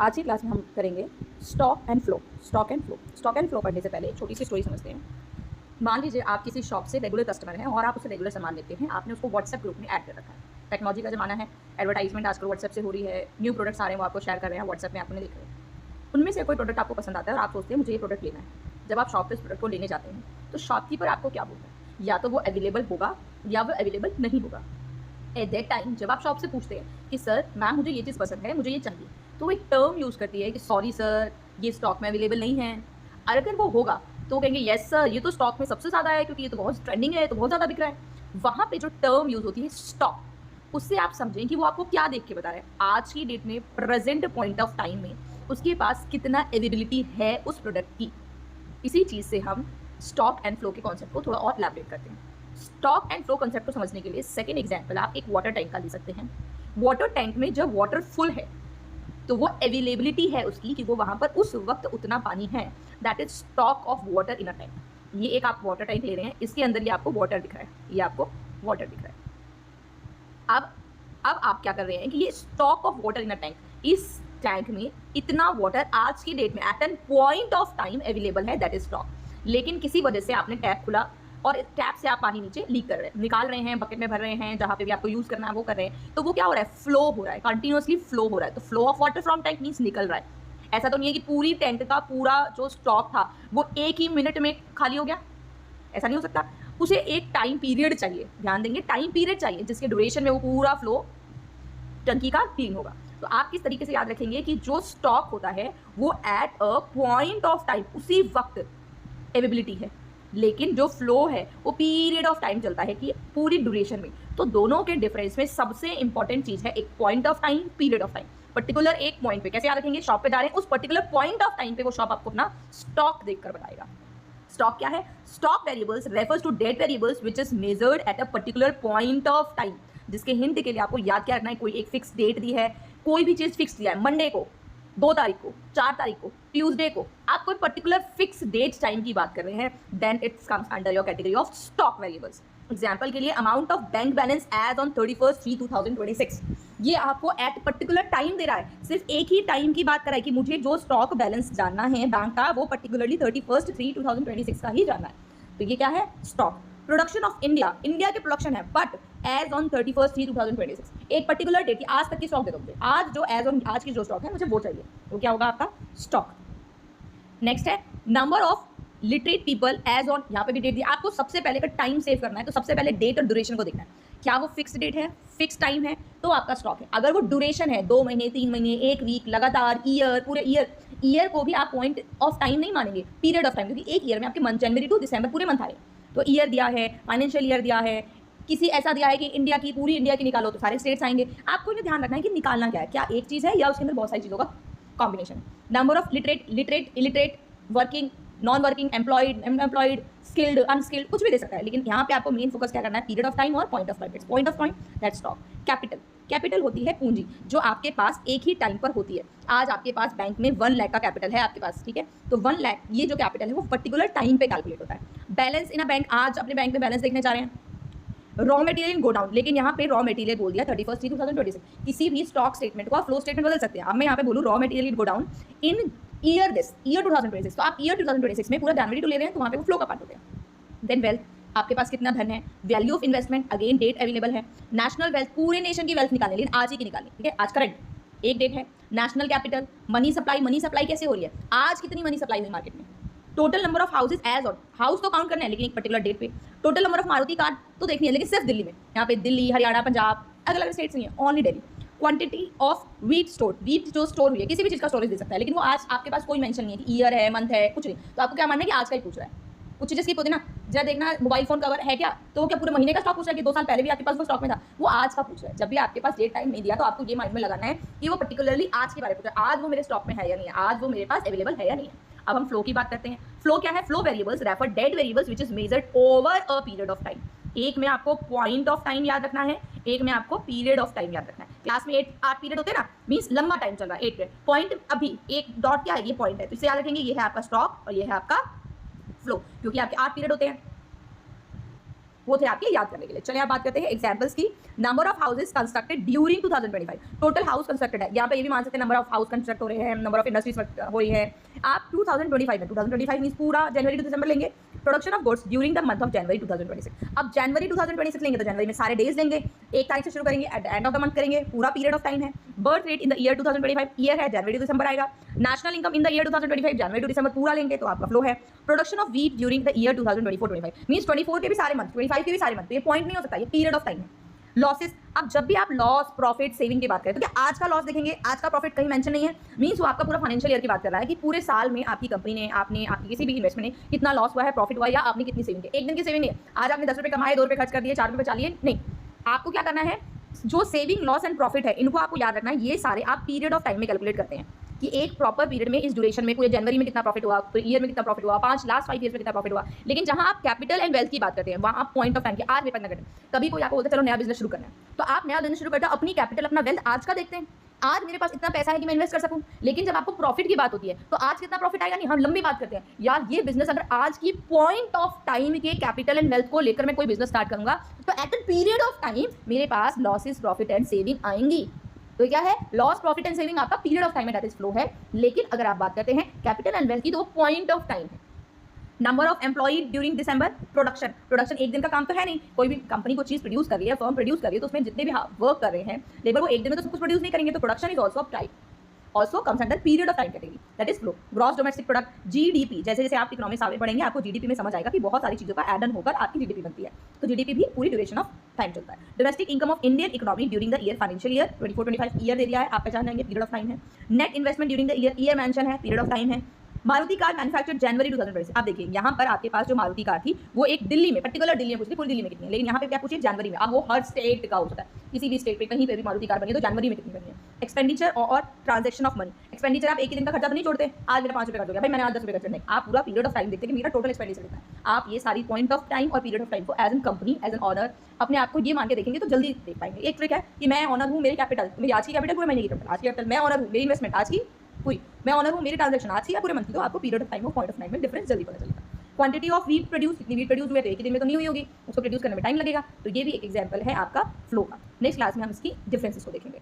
आज की क्लास में हम करेंगे stock and flow. Stock and flow, stock and flow पढ़ने से पहले एक छोटी सी स्टोरी समझते हैं। मान लीजिए आप किसी शॉप से रेगुलर कस्टमर हैं और आप उससे रेगुलर सामान लेते हैं, आपने उसको व्हाट्सएप ग्रुप में ऐड कर रखा है। टेक्नोलॉजी का जमाना है, एडवर्टाइजमेंट आजकल व्हाट्सएप से हो रही है, न्यू प्रोडक्ट्स आ रहे हैं वो आपको शेयर कर रहे हैं व्हाट्सएप में, आपने देख रहे हैं। उनमें से कोई प्रोडक्ट आपको पसंद आता है और आप सोचते हैं मुझे ये प्रोडक्ट लेना है। जब आप शॉप पे इस प्रोडक्ट को लेने जाते हैं तो शॉपकीपर आपको क्या बोलता है, या तो वो अवेलेबल होगा या वो अवेलेबल नहीं होगा। एट दैट टाइम जब आप शॉप से पूछते हैं कि सर मैम मुझे ये चीज़ पसंद है, मुझे ये चाहिए, तो वो एक टर्म यूज़ करती है कि सॉरी सर ये स्टॉक में अवेलेबल नहीं है। और अगर वो होगा तो कहेंगे यस सर ये तो स्टॉक में सबसे ज़्यादा है क्योंकि ये तो बहुत ट्रेंडिंग है, तो बहुत ज़्यादा बिक रहा है। वहाँ पे जो टर्म यूज़ होती है स्टॉक, उससे आप समझें कि वो आपको क्या देख के बता रहे हैं आज की डेट में, प्रेजेंट पॉइंट ऑफ टाइम में उसके पास कितना अवेलेबिलिटी है उस प्रोडक्ट की। इसी चीज़ से हम स्टॉक एंड फ्लो के कॉन्सेप्ट को थोड़ा और इलैबोरेट करते हैं। स्टॉक एंड फ्लो कॉन्सेप्ट को समझने के लिए सेकेंड एग्जाम्पल आप एक वाटर टैंक का ले सकते हैं। वाटर टैंक में जब वाटर फुल है तो वो अवेलेबिलिटी है उसकी कि वो वहाँ पर उस वक्त उतना पानी है, that is stock of water in a tank. ये एक आप वाटर टैंक ले रहे हैं, इसके अंदर ये आपको वाटर दिख रहा है, ये आपको वाटर दिख रहा है। अब आप क्या कर रहे हैं कि ये stock of water in a tank, इस टैंक में इतना वाटर आज की डेट में at an point of time available है, दैट इज स्टॉक। लेकिन किसी वजह से आपने टैप खुला और टैप से आप पानी नीचे लीक कर रहे हैं, निकाल रहे हैं, बकेट में भर रहे हैं, जहाँ पे भी आपको यूज़ करना है वो कर रहे हैं, तो वो क्या हो रहा है, फ्लो हो रहा है, कंटिन्यूअसली फ्लो हो रहा है। तो flow of water from tank means निकल रहा है। ऐसा तो नहीं है कि पूरी टैंक का पूरा जो स्टॉक था वो एक ही मिनट में खाली हो गया, ऐसा नहीं हो सकता। उसे एक टाइम पीरियड चाहिए, ध्यान देंगे, टाइम पीरियड चाहिए जिसके ड्यूरेशन में वो पूरा फ्लो टंकी का क्लीन होगा। तो आप किस तरीके से याद रखेंगे कि जो स्टॉक होता है वो at a point of time उसी वक्त अवेलेबिलिटी है, लेकिन जो फ्लो है वो पीरियड ऑफ टाइम चलता है कि पूरी ड्यूरेशन में। तो दोनों के डिफरेंस में सबसे इंपॉर्टेंट चीज है एक point of time, period of time. Particular एक पॉइंट पे कैसे याद रखेंगे, शॉप पे जा रहे हैं, उस पर्टिकुलर पॉइंट ऑफ टाइम पे वो शॉप आपको अपना स्टॉक देखकर बताएगा। स्टॉक क्या है, stock variables refers to that variables which is measured at a particular point of time. जिसके हिंट के लिए आपको याद क्या रखना है, कोई एक फिक्स डेट दी है, कोई भी चीज फिक्स दिया है, मंडे को, 2 तारीख को, 4 तारीख को, ट्यूसडे को, आप कोई पर्टिकुलर फिक्स डेट टाइम की बात कर रहे हैं, then it's comes under your category of stock variables. Example के लिए amount of bank balance as on 31/3/2026, ये आपको एट पर्टिकुलर टाइम दे रहा है, सिर्फ एक ही टाइम की बात कर रहा है कि मुझे जो स्टॉक बैलेंस जानना है बैंक का वो पर्टिकुलरली 31/3/2026 का ही जानना है। तो ये क्या है, stock. Production of India, India के प्रोडक्शन है बट एज ऑन 31/3/2026, एक पर्टिकुलर डेट की आज तक की स्टॉक दे दो मुझे, आज जो एज ऑन आज की जो स्टॉक है मुझे वो चाहिए, वो क्या होगा आपका स्टॉक। नेक्स्ट है number of literate people as on, यहाँ पे भी डेट दी, आपको सबसे पहले का टाइम सेव करना है तो सबसे पहले डेट और ड्यूरेशन को देखना है, क्या वो फिक्स डेट है, फिक्स टाइम है, तो आपका स्टॉक है। अगर वो ड्यूरेशन है 2 महीने, 3 महीने, 1 वीक, लगातार, ईयर, पूरे ईयर को भी आप पॉइंट ऑफ टाइम नहीं मानेंगे, पीरियड ऑफ टाइम, क्योंकि एक ईयर में आपके मंथ जनवरी टू दिसंबर पूरे मंथ आए, तो ईयर दिया है, फाइनेंशियल ईयर दिया है, किसी ऐसा दिया है कि इंडिया की, पूरी इंडिया की निकालो तो सारे स्टेट्स आएंगे। आपको ये ध्यान रखना है कि निकालना क्या है, क्या एक चीज़ है या उसके अंदर बहुत सारी चीज़ों का कॉम्बिनेशन है। Number of literate, illiterate, working, non working, employed, unemployed, skilled, unskilled, कुछ भी दे सकता है, लेकिन यहाँ पे आपको मेन फोकस क्या करना है, पीरियड ऑफ टाइम और point of time. Point of time that stock. Capital, capital होती है पूंजी जो आपके पास एक ही टाइम पर होती है। आज आपके पास बैंक में 1 लाख का कैपिटल है आपके पास, ठीक है, तो 1 लाख ये जो कैपिटल है वो पर्टिकुलर टाइम पे कैलकुलेट होता है। बैलेंस इन अ बैंक, आज अपने बैंक में बैलेंस देखने जा रहे हैं, रॉ मटेरियल गो डाउन, लेकिन यहाँ पे रॉ मटेरियल बोल दिया 31/3/2026, किसी भी स्टॉक स्टेटमेंट को आप फ्लो स्टेटमेंट बदल सकते हैं। अब मैं यहाँ पे बोलूँ raw material go down in year 2026, तो आप ईयर 2026 में पूरा जनवरी टू ले रहे हैं तो वहाँ पे वो फ्लो का पार्ट हो गया। देन वेल्थ, आपके पास कितना धन है, value of investment, again date available है। नेशनल वेल्थ, पूरे नेशन की वेल्थ निकालनी, लेकिन आज ही की निकालनी, ठीक है, आज करंट एक डेट है। नेशनल कैपिटल, मनी सप्लाई कैसे हो रही है, आज कितनी मनी सप्लाई हुई मार्केट में। Total number of houses as on, house तो काउंट करना है लेकिन एक पर्टिकुलर डेट पे। Total number of Maruti car तो देखनी है, लेकिन सिर्फ दिल्ली में, यहाँ पे दिल्ली, हरियाणा, पंजाब, अलग अलग स्टेट्स नहीं है, only Delhi. Quantity of wheat store, wheat जो स्टोर हुई है, किसी भी चीज़ का स्टोरेज दे सकता है, लेकिन वो आज आपके पास कोई मेंशन नहीं है कि ईयर है, मंथ है, कुछ नहीं, तो आपको क्या मानना है कि आज का ही पूछ रहा है। कुछ चीज़ें स्किप होती है ना, जरा देखना मोबाइल फोन कवर है क्या, तो वो क्या पूरे महीने का स्टॉक पूछ रहा है कि 2 साल पहले भी आपके पास वो स्टॉक में था, वो आज का पूछ रहा है। जब भी आपके पास डेट टाइम नहीं दिया तो आपको ये माइंड में लगाना है कि वो पर्टिकुलरली आज के बारे में पूछ रहा है, आज वो मेरे स्टॉक में है या नहीं है, आज वो मेरे पास अवेलेबल है या नहीं है। अब हम फ्लो की बात करते हैं। फ्लो क्या है, flow variables refer that variables which is measured over a period of time. एक में आपको पॉइंट ऑफ टाइम याद रखना है, एक में आपको पीरियड ऑफ टाइम याद रखना है। क्लास में 8 पीरियड होते हैं ना, मींस लंबा टाइम चल रहा है, 8 पीरियड। पॉइंट अभी एक डॉट क्या है, ये पॉइंट है, तो इसे याद रखेंगे, ये है आपका स्टॉक और ये है आपका फ्लो, क्योंकि आपके 8 पीरियड होते हैं। वो थे आपके याद करने के लिए। चलिए आप बात करते हैं एग्जांपल्स की। Number of houses constructed during 2025, total house constructed है, यहाँ पे ये भी मान सकते हैं नंबर ऑफ हाउस कंस्ट्रक्ट हो रहे हैं, नंबर ऑफ इंडस्ट्रीज हो रही है। आप 2025 में, 2025 मींस पूरा जनवरी टू दिसंबर लेंगे। Production of goods during the month of January 2026, अब जनवरी 2026 लेंगे तो जनवरी में सारे डेज लेंगे, 1 तारीख से शुरू करेंगे, at the end of the month करेंगे, पूरा पीरियड ऑफ टाइम है। Birth rate in the year 2025, year है जनवरी टू दिसंबर आएगा। National income in the year 2025, January to December पूरा लेंगे तो आपका फ्लो है। Production of wheat during the year 2024-25 means 24 के भी सारे मंथ, 25 के भी सारे मंथ, तो ये पॉइंट नहीं हो सकता, ये पीरियड ऑफ टाइम है। लॉसेस, अब जब भी आप लॉस प्रॉफिट सेविंग की बात करें तो क्या आज का लॉस देखेंगे, आज का प्रॉफिट कहीं मेंशन नहीं है, मींस वो आपका पूरा फाइनेंशियल ईयर की बात कर रहा है कि पूरे साल में आपकी कंपनी ने, आपने, आपकी किसी भी इन्वेस्टमेंट ने कितना लॉस हुआ है, प्रॉफिट हुआ है, या आपने कितनी सेविंग की। एक दिन की सेविंग नहीं है, आज आपने 10 रुपये कमाए, 2 रुपये खर्च कर दिए, 4 रुपये बचा लिए, नहीं। आपको क्या करना है, जो सेविंग, लॉस एंड प्रॉफिट है, इनको आपको याद रखना है। ये सारे आप पीरियड ऑफ टाइम में कैलकुलेट करते हैं कि एक प्रॉपर पीरियड में, इस ड्यूरेशन में, पूरे जनवरी में कितना प्रॉफिट हुआ, पूरे ईयर में कितना प्रॉफिट हुआ, लास्ट 5 ईयर्स में कितना प्रॉफिट हुआ। लेकिन जहां आप कैपिटल एंड वेल्थ की बात करते हैं, वहां आप पॉइंट ऑफ टाइम की आज में पता करें। कभी कोई आपको बोलता है चलो नया बिजनेस शुरू करना है, तो आप नया बिजनेस शुरू करते हो, अपनी कैपिटल, अपना वेल्थ आज का देखते हैं, आज मेरे पास इतना पैसा है कि मैं इन्वेस्ट कर सकूं। लेकिन जब आपको प्रॉफिट की बात होती है तो आज कितना प्रॉफिट आएगा, नहीं, हम लंबी बात करते हैं यार। ये बिजनेस अगर आज की पॉइंट ऑफ टाइम के कैपिटल एंड वेल्थ को लेकर मैं कोई बिजनेस स्टार्ट करूंगा तो at an period of time मेरे पास लॉसेस, प्रॉफिट एंड सेविंग आएंगी। तो क्या है, लॉस, प्रॉफिट एंड सेविंग आपका पीरियड ऑफ टाइम में, दैट इज फ्लो है। लेकिन अगर आप बात करते हैं कैपिटल एंड वेल्थ की तो वो पॉइंट ऑफ टाइम है। Number of employee during December, production एक दिन का काम तो है नहीं, कोई भी कंपनी को चीज प्रोड्यूस कर रही है, फर्म प्रोड्यूस कर रही है, तो उसमें जितने भी वर्क कर रहे हैं लेबर, वो एक दिन में तो सब कुछ प्रोड्यूस नहीं करेंगे, तो production is also type, also comes under period of time category, that is flow. Gross domestic product, GDP, जैसे जैसे आप इकोनॉमिक्स आगे बढ़ेंगे आपको जीडीपी में समझ आएगा कि बहुत सारी चीजों का एड ऑन होकर आपकी जीडीपी बनती है, तो जीडीपी भी पूरी ड्यूरेशन ऑफ टाइम चलता है। Domestic income of Indian economy during the year, financial year 24-25 year दे दिया है, आप पहचान जाएंगे, पीरियड ऑफ टाइम है। Net investment during the year mention है, पीरियड ऑफ टाइम है। मारुति कार मैन्युफैक्चर्ड जनवरी 2020, आप देखिए यहाँ पर आपके पास जो मारुति कार थी वो एक दिल्ली में, पर्टिकुलर दिल्ली में पूछती, पूरी दिल्ली में कितनी है, लेकिन यहाँ पे क्या पूछिए जनवरी में। अब वो हर स्टेट का हो सकता है, किसी भी स्टेट पे कहीं पे भी मारुति कार बनी है तो जनवरी में कितनी बनी है। एक्सपेंडिचर और ट्रांजेक्शन ऑफ मनी, एक्सपेंडिचर आप एक ही दिन का खर्चा तो नहीं छोड़ते, आज मेरा 5 रुपये खर्च हो गया भाई, मैंने आज 10 रुपये खर्च, नहीं, आप पूरा पीरियड ऑफ टाइम देखते हैं कि मेरा टोटल एक्सपेंडिचर कितना है। आप ये सारी पॉइंट ऑफ टाइम और पीरियड ऑफ टाइम को as an company, as an owner अपने आप को ये मान के देखेंगे तो जल्दी देख पाएंगे। एक ट्रिक है कि मैं ऑनर हूँ, मेरी कैपिटल, मेरी आज की कैपिटल, पूरे महीने की कैपिटल आज की कैपिटल, मैं ऑनर हूँ, मेरी इन्वेस्टमेंट आज की पूरी, मैं ऑनर हूँ, मेरी ट्रांजेक्शन आज की या पूरे मंथ की, तो आपको पीरियड ऑफ टाइम और पॉइंट ऑफ टाइम में डिफरेंस जल्दी पता चलेगा। क्वांटिटी ऑफ व्हीट प्रोड्यूस, कितनी व्हीट प्रोड्यूस हुए तो एक ही दिन में तो नहीं हुई होगी, उसको प्रोड्यूस करने में टाइम लगेगा, तो ये भी एक एग्जांपल है आपका फ्लो का। नेक्स्ट क्लास में हम इसकी डिफरेंसेस को देखेंगे।